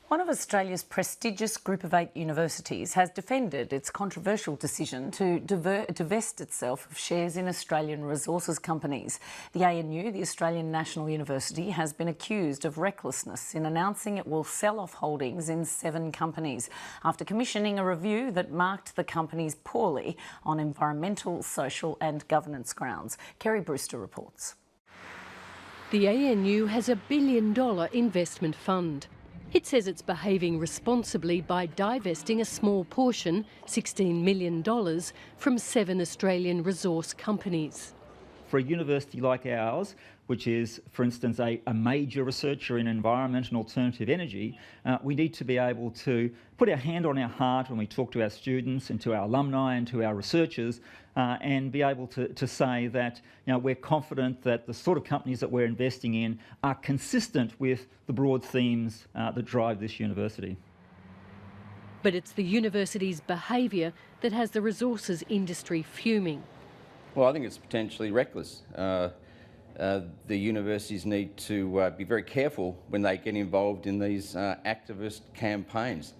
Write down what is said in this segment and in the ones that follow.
One of Australia's prestigious Group of 8 universities has defended its controversial decision to divest itself of shares in Australian resources companies. The ANU, the Australian National University, has been accused of recklessness in announcing it will sell off holdings in 7 companies after commissioning a review that marked the companies poorly on environmental, social and governance grounds. Kerry Brewster reports. The ANU has $1 billion investment fund. It says it's behaving responsibly by divesting a small portion, $16 million, from 7 Australian resource companies. For a university like ours, which is, for instance, a major researcher in environment and alternative energy, we need to be able to put our hand on our heart when we talk to our students and to our alumni and to our researchers and be able to say that we're confident that the sort of companies that we're investing in are consistent with the broad themes that drive this university. But it's the university's behaviour that has the resources industry fuming. Well, I think it's potentially reckless. The universities need to be very careful when they get involved in these activist campaigns.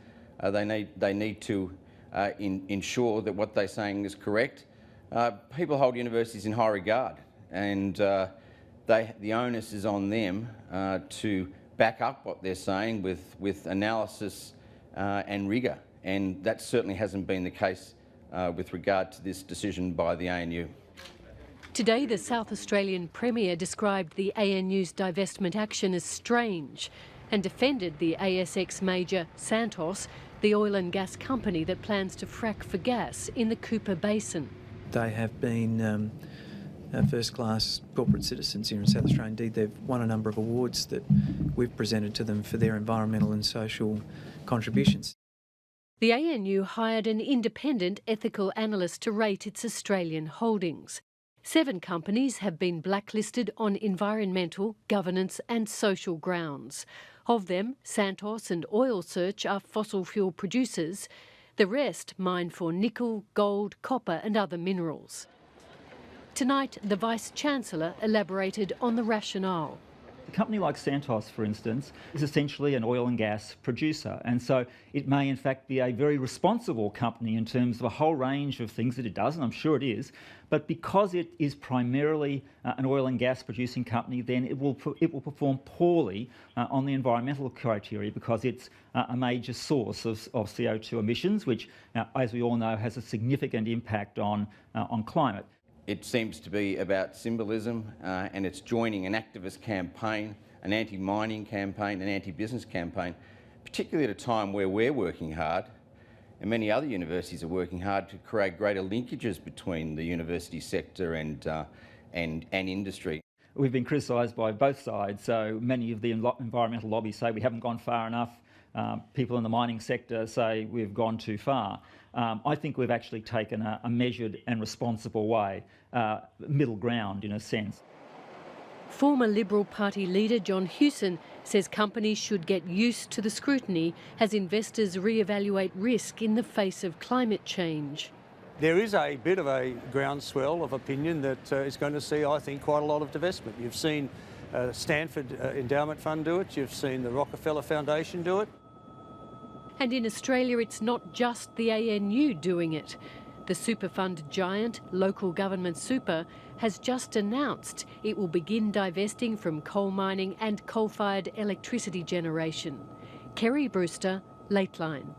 They need to ensure that what they're saying is correct. People hold universities in high regard, and the onus is on them to back up what they're saying with analysis and rigour, and that certainly hasn't been the case with regard to this decision by the ANU. Today, the South Australian Premier described the ANU's divestment action as strange and defended the ASX major Santos, the oil and gas company that plans to frack for gas in the Cooper Basin. They have been first-class corporate citizens here in South Australia. Indeed, they've won a number of awards that we've presented to them for their environmental and social contributions. The ANU hired an independent ethical analyst to rate its Australian holdings. 7 companies have been blacklisted on environmental, governance and social grounds. Of them, Santos and Oil Search are fossil fuel producers. The rest mine for nickel, gold, copper and other minerals. Tonight, the Vice-Chancellor elaborated on the rationale. A company like Santos, for instance, is essentially an oil and gas producer, and so it may in fact be a very responsible company in terms of a whole range of things that it does, and I'm sure it is, but because it is primarily an oil and gas producing company, then it will perform poorly on the environmental criteria because it's a major source of CO2 emissions, which, as we all know, has a significant impact on climate. It seems to be about symbolism and it's joining an activist campaign, an anti-mining campaign, an anti-business campaign, particularly at a time where we're working hard and many other universities are working hard to create greater linkages between the university sector and industry. We've been criticised by both sides, so many of the environmental lobbies say we haven't gone far enough. People in the mining sector say we've gone too far. I think we've actually taken a measured and responsible way, middle ground in a sense. Former Liberal Party leader John Hewson says companies should get used to the scrutiny as investors re-evaluate risk in the face of climate change. There is a bit of a groundswell of opinion that is going to see, I think, quite a lot of divestment. You've seen Stanford Endowment Fund do it, you've seen the Rockefeller Foundation do it. And in Australia, it's not just the ANU doing it. The super fund giant, Local Government Super, has just announced it will begin divesting from coal mining and coal-fired electricity generation. Kerry Brewster, Lateline.